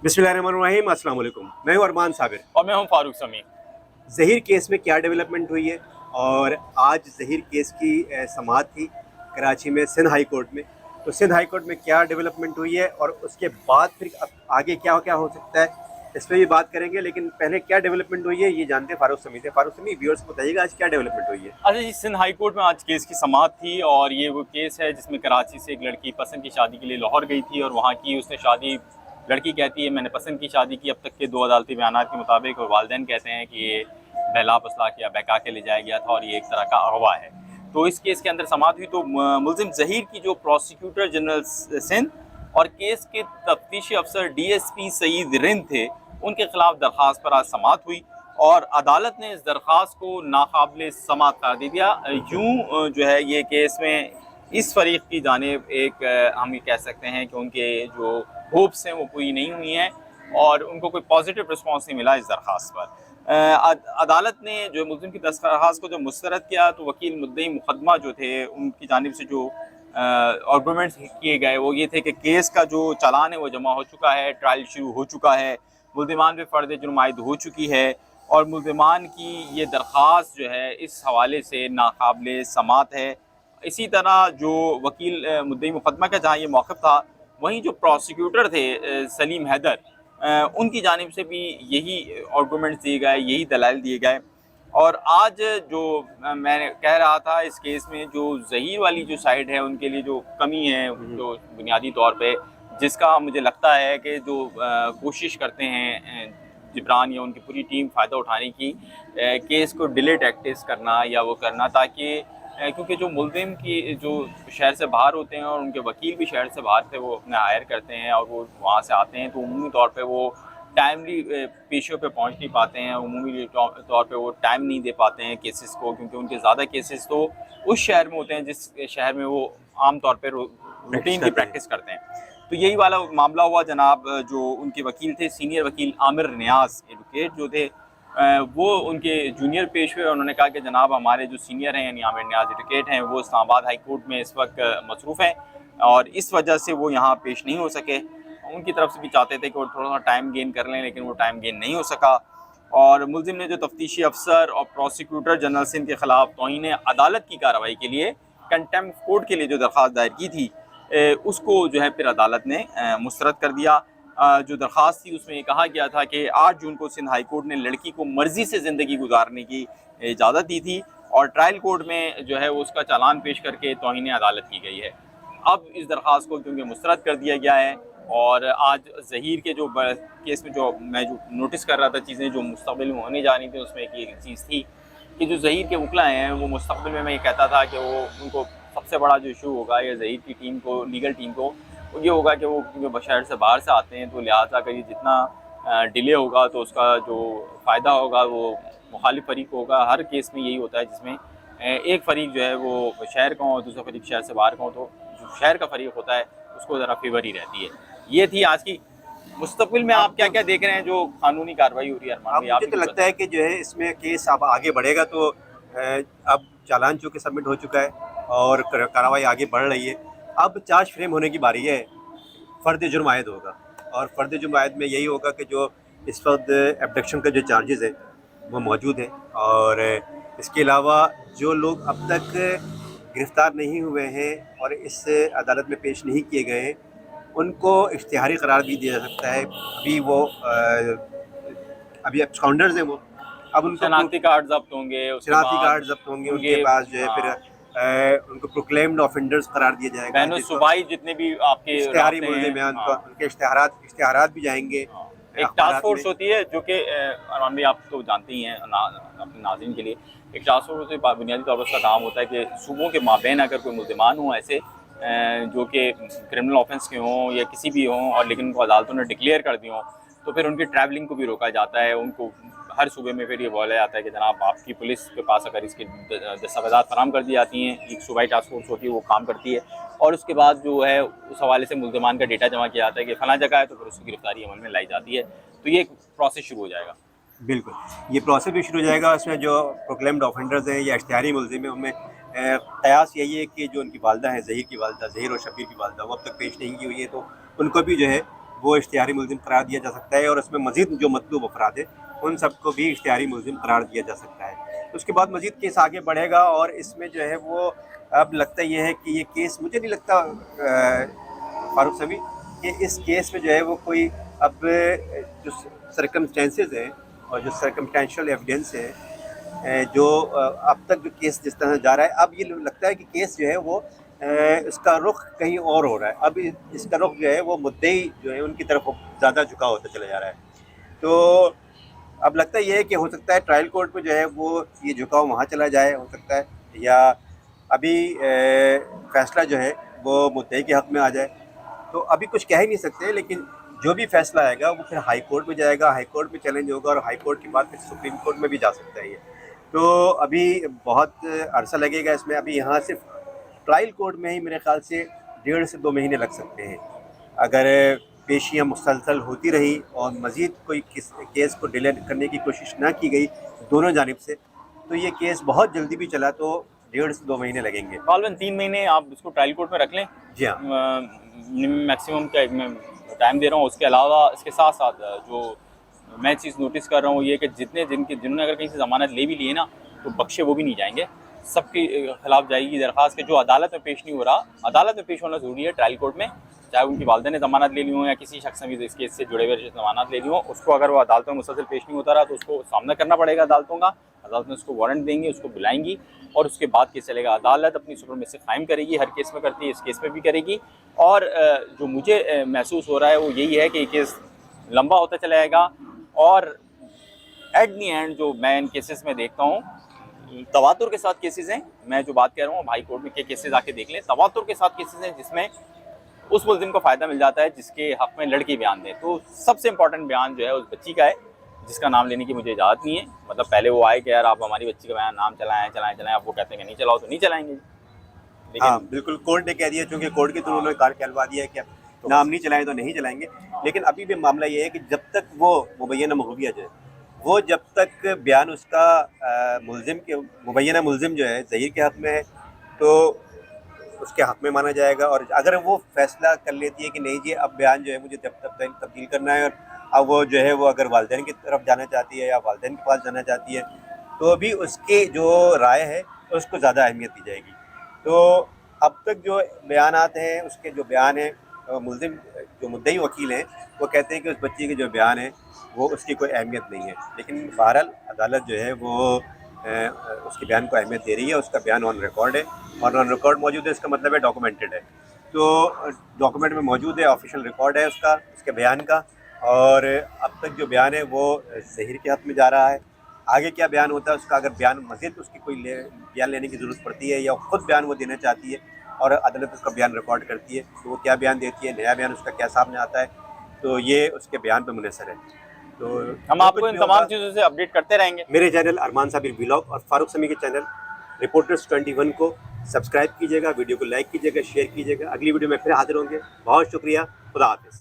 बिस्मिल्लाहिर्रहमानिर्रहीम, अस्सलाम वालेकुम। मैं हूं अरमान साबिर। और मैं हूं फारूक समी। ज़हीर केस में क्या डेवलपमेंट हुई है और आज ज़हीर केस की समाअत थी कराची में सिंध हाई कोर्ट में। तो सिंध हाई कोर्ट में क्या डेवलपमेंट हुई है और उसके बाद फिर अब आगे क्या क्या हो सकता है, इस पर भी बात करेंगे। लेकिन पहले क्या डेवलपमेंट हुई है ये जानते हैं फारूक समी से। फारूक समी, व्यूअर्स को बताइएगा आज क्या डेवलपमेंट हुई है। अच्छा जी, सिंध हाई कोर्ट में आज केस की समाअत थी और ये वो केस है जिसमें कराची से एक लड़की पसंद की शादी के लिए लाहौर गई थी और वहाँ की उसने शादी, लड़की कहती है मैंने पसंद की शादी की। अब तक के दो अदालती बयान के मुताबिक, और वालिदैन कहते हैं कि ये बहला फसला या बहका के ले जाया गया था और ये एक तरह का अगवा है। तो इस केस के अंदर समाअत हुई तो मुलजिम ज़हीर की जो प्रोसिक्यूटर जनरल सिंध और केस के तफ्तीशी अफसर DSP सईद रिंद थे, उनके खिलाफ दरख्वास्त पर आज समाअत हुई और अदालत ने इस दरख्वास्त को नाकाबिल समाअत करार दे दिया। यूँ जो है ये केस में इस फरीक की जानिब एक हम ये कह सकते हैं कि उनके जो होप्स हैं वो पूरी नहीं हुई हैं और उनको कोई पॉजिटिव रिस्पॉन्स नहीं मिला इस दरख्वास्त पर। अदालत ने जो मुल्ज़िम की दरख्वास्त को जब मुस्तरद किया तो वकील मुद्दई मुकदमा जो थे उनकी जानिब से जो आर्गूमेंट्स किए गए वो ये थे कि केस का जो चालान है वो जमा हो चुका है, ट्रायल शुरू हो चुका है, मुल्ज़िमान पे फ़र्द जुर्म आयद हो चुकी है और मुल्ज़िमान की ये दरख्वास्त जो है इस हवाले से नाकाबिल समाअत है। इसी तरह जो वकील मुद्दई मुकदमा का जहाँ ये मौक़िफ़ था, वहीं जो प्रोसिक्यूटर थे सलीम हैदर, उनकी जानिब से भी यही आर्गूमेंट्स दिए गए, यही दलाइल दिए गए। और आज जो मैं कह रहा था इस केस में जो ज़हीर वाली जो साइड है उनके लिए जो कमी है जो बुनियादी तौर पे, जिसका मुझे लगता है कि जो कोशिश करते हैं जिब्रान या उनकी पूरी टीम फ़ायदा उठाने की, केस को डिले टैक्टिस करना या वो करना, ताकि क्योंकि जो मुल्ज़िम की जो शहर से बाहर होते हैं और उनके वकील भी शहर से बाहर से वो अपने हायर करते हैं और वो वहाँ से आते हैं, तो उमूमी तौर पे वो टाइमली पेशियों पे पहुँच नहीं पाते हैं, उमूमी तौर पे वो टाइम नहीं दे पाते हैं केसेस को, क्योंकि उनके ज़्यादा केसेस तो उस शहर में होते हैं जिस शहर में वो आम तौर पे रूटीन की प्रैक्टिस करते हैं। तो यही वाला मामला हुआ जनाब। जो उनके वकील थे, सीनियर वकील आमिर नियाज़ एडवोकेट जो थे, वो उनके जूनियर पेश हुए। उन्होंने कहा कि जनाब हमारे जो सीनियर हैं यानी आमिर नियाज़ एडवोकेट हैं वो इस्लामाबाद हाई कोर्ट में इस वक्त मसरूफ़ हैं और इस वजह से वो यहाँ पेश नहीं हो सके। उनकी तरफ से भी चाहते थे कि वो थोड़ा सा टाइम गेन कर लें, लेकिन वो टाइम गेन नहीं हो सका। और मुल्ज़िम ने जो तफ्तीशी अफसर और प्रोसिक्यूटर जनरल सिंध के ख़िलाफ़ तौहीन अदालत की कार्रवाई के लिए कंटेम्प्ट कोर्ट के लिए जो दरख्वास्त दायर की थी, उसको जो है फिर अदालत ने मुस्तरद कर दिया। जो दरख्वास्त थी उसमें ये कहा गया था कि 8 जून को सिंध हाई कोर्ट ने लड़की को मर्ज़ी से ज़िंदगी गुजारने की इजाज़त दी थी और ट्रायल कोर्ट में जो है उसका चालान पेश करके तौहीन अदालत की गई है। अब इस दरख्वास्त को क्योंकि मुस्तरद कर दिया गया है और आज ज़हीर के जो केस में जो मैं जो नोटिस कर रहा था चीज़ें जो मुस्तक़बिल में होने जा रही थी, उसमें एक चीज़ थी कि जो ज़हीर के वकला हैं वो मुस्तक़बिल में मैं ये कहता था कि वो उनको सबसे बड़ा जो इशू होगा या ज़हीर की टीम को, लीगल टीम को, वो ये होगा कि वो क्योंकि शहर से बाहर से आते हैं तो लिहाजा अगर ये जितना डिले होगा तो उसका जो फ़ायदा होगा वो मुखालिफ फ़रीक होगा। हर केस में यही होता है जिसमें एक फ़रीक जो है वो शहर का हो, दूसरा फ़रीक शहर से बाहर का हो, तो जो शहर का फ़रीक होता है उसको ज़रा फेवर ही रहती है। ये थी आज की। मुस्तक़बिल में आप क्या क्या देख रहे हैं जो कानूनी कार्रवाई हो रही है अरमान भाई? मुझे तो लगता है कि जो है इसमें केस अब आगे बढ़ेगा। तो अब चालान चूँकि सबमिट हो चुका है और कार्रवाई आगे बढ़ रही है। अब चार्ज फ्रेम होने की बारी है, फ़र्द जुर्म आयद होगा और फ़र्द जुर्म आयद में यही होगा कि जो इस वक्त एब्डक्शन का जो चार्जेस है वो मौजूद हैं और इसके अलावा जो लोग अब तक गिरफ़्तार नहीं हुए हैं और इस अदालत में पेश नहीं किए गए हैं उनको इश्तिहारी करार भी दिया जा सकता है। अभी एब्सकॉन्डर्स हैं वो, अब उनको शनाख्ती कार्ड जब्त होंगे, शनाख्ती कार्ड जब्त होंगे उनके पास जो है, फिर उनको प्रोक्लेम्ड ऑफेंडर्स करार दिया जाएगा। बहनों सूबाई जितने भी आपके इश्तिहारी मुल्ज़िम हैं उनके इश्तिहारात भी जाएंगे। एक टास्क फोर्स होती है जो कि अरमान भाई आप तो जानते ही हैं अपने नाज़रीन के लिए, एक टास्क फोर्स होती है, बुनियादी तौर पर उसका काम होता है कि सूबों के माबैन अगर कोई मुल्ज़िमान हों ऐसे जो कि क्रिमिनल ऑफेंस के हों या किसी भी हों और लेकिन उनको अदालतों ने डिक्लेयर कर दी हों, तो फिर उनकी ट्रैवलिंग को भी रोका जाता है। उनको हर सूबे में फिर ये बोला जाता है कि जनाब आपकी पुलिस के पास अगर इसकी दस्तावेज़ात फराहम कर दी जाती हैं, एक सूबाई टास्क फोर्स होती है वो काम करती है और उसके बाद जो है उस हवाले से मुल्ज़िमान का डेटा जमा किया जाता है कि फ़लाँ जगह है, तो फिर उसकी गिरफ्तारी अमल में लाई जाती है। तो ये एक प्रोसेस शुरू हो जाएगा। बिल्कुल, ये प्रोसेस भी शुरू हो जाएगा। उसमें जो प्रोक्लेम्ड ऑफेंडर्स हैं या इश्तिहारी मुल्ज़िम हैं उनमें कयास यही है कि जो उनकी वालदा है, ज़हीर की वालदा, ज़हीर और शब्बीर की वालदा, वो अब तक पेश नहीं की हुई है, तो उनको भी जो है वो इश्तिहारी मुलजिम करार दिया जा सकता है और उसमें मज़ीद जो मतलूब अफराद हैं उन सबको भी इश्तिहारी मुलजिम करार दिया जा सकता है। उसके बाद मज़ीद केस आगे बढ़ेगा और इसमें जो है वो अब लगता ये है कि ये केस, मुझे नहीं लगता फ़ारूक समी कि इस केस में जो है वो कोई अब जो सर्कमस्टेंसेस हैं और जो सर्कमस्टेंशियल एविडेंस है जो अब तक जो केस जिस तरह जा रहा है, अब ये लगता है कि केस जो है वो इसका रुख कहीं और हो रहा है। अब इसका रुख जो है वो मुद्दई जो है उनकी तरफ ज़्यादा झुका होता चला जा रहा है। तो अब लगता ये है कि हो सकता है ट्रायल कोर्ट में जो है वो ये झुकाव वहाँ चला जाए, हो सकता है, या अभी फ़ैसला जो है वो मुद्दई के हक़ में आ जाए। तो अभी कुछ कह ही नहीं सकते, लेकिन जो भी फ़ैसला आएगा वो फिर हाई कोर्ट में जाएगा, हाई कोर्ट में चैलेंज होगा और हाई कोर्ट के बाद फिर सुप्रीम कोर्ट में भी जा सकता है ये। तो अभी बहुत अरसा लगेगा इसमें। अभी यहाँ सिर्फ ट्रायल कोर्ट में ही मेरे ख़्याल से 1.5 से 2 महीने लग सकते हैं। अगर पेशियाँ मुसलसल होती रही और मज़ीद कोई केस को डिले करने की कोशिश ना की गई दोनों जानिब से, तो ये केस बहुत जल्दी भी चला तो 1.5 से 2 महीने लगेंगे। गालिबन 3 महीने आप इसको ट्रायल कोर्ट में रख लें। जी हाँ, मैक्सिमम का मैं टाइम दे रहा हूँ। उसके अलावा इसके साथ साथ जो मैं चीज़ नोटिस कर रहा हूँ ये कि जिन्होंने अगर कहीं से ज़मानत ले भी लिए ना तो बख्शे वो भी नहीं जाएंगे, सबके खिलाफ जाएगी दरख्वास्त के जो अदालत में पेश नहीं हो रहा। अदालत में पेश होना ज़रूरी है ट्रायल कोर्ट में, चाहे उनकी वालदा ने ज़मानत ले ली हो या किसी शख्स ने भी इस केस से जुड़े हुए ज़मानत ले ली हो, उसको अगर वो अदालतों में मुसलसल पेश नहीं होता रहा तो उसको सामना करना पड़ेगा अदालतों का। अदालत में उसको वारंट देंगी, उसको बुलाएंगी और उसके बाद केस चलेगा। अदालत अपनी सुपरमेसी कायम करेगी, हर केस में करती है, इस केस में भी करेगी। और जो मुझे महसूस हो रहा है वो यही है कि ये केस लंबा होता चला जाएगा और एट दी एंड जो मैं इन केसेस में देखता हूँ, तवातुर के साथ केसेस हैं। मैं जो बात कह रहा हूँ हाई कोर्ट में के केसेस आके देख लें, तवातुर के साथ केसेस हैं जिसमें उस मुल्ज़िम को फ़ायदा मिल जाता है जिसके हक़ में लड़की बयान दें। तो सबसे इंपॉर्टेंट बयान जो है उस बच्ची का है जिसका नाम लेने की मुझे इजाज़त नहीं है। मतलब पहले वो आए कि यार आप हमारी बच्ची का बयान नाम चलाएं, अब वो कहते हैं कि नहीं चलाओ तो नहीं चलाएंगे। लेकिन हाँ बिल्कुल, कोर्ट ने कह दिया, चूँकि कोर्ट के थ्रू उन्होंने कार कहलवा दिया है कि नाम नहीं चलाएं तो नहीं चलाएंगे। लेकिन अभी भी मामला ये है कि जब तक वो मुबैना महूविया जो है वो जब तक बयान उसका मुबैना मुल्ज़िम जो है ज़हीर के हक़ में है तो उसके हक़ में माना जाएगा। और अगर वो फ़ैसला कर लेती है कि नहीं जी अब बयान जो है मुझे जब तक तब्दील करना है, और अब वो जो है वो अगर वालिदैन की तरफ जाना चाहती है या वालिदैन के पास जाना चाहती है तो भी उसकी जो राय है उसको ज़्यादा अहमियत दी जाएगी। तो अब तक जो बयानात हैं, उसके जो बयान हैं, मुल्ज़िम जो मुद्दई वकील हैं वो कहते हैं कि उस बच्ची के जो बयान है वो उसकी कोई अहमियत नहीं है। लेकिन बहरहाल अदालत जो है वो उसके बयान को अहमियत दे रही है। उसका बयान ऑन रिकॉर्ड है और ऑन रिकॉर्ड मौजूद है, इसका मतलब है डॉक्यूमेंटेड है। तो डॉक्यूमेंट में मौजूद है, ऑफिशियल रिकॉर्ड है उसके बयान का। और अब तक जो बयान है वो ज़हीर के हक़ में जा रहा है। आगे क्या बयान होता है उसका, अगर बयान मज़ीद उसकी कोई बयान लेने की ज़रूरत पड़ती है या ख़ुद बयान वो देना चाहती है और अदालत उसका बयान रिकॉर्ड करती है तो वो क्या बयान देती है, नया बयान उसका क्या सामने आता है, तो ये उसके बयान पर मुनहसर है। तो हम आपको इन तमाम चीज़ों से अपडेट करते रहेंगे। मेरे चैनल अरमान साबिर व्लॉग और फ़ारूक समी के चैनल रिपोर्टर्स 21 को सब्सक्राइब कीजिएगा, वीडियो को लाइक कीजिएगा, शेयर कीजिएगा। अगली वीडियो में फिर हाजिर होंगे। बहुत शुक्रिया, खुदा हाफ़िज़।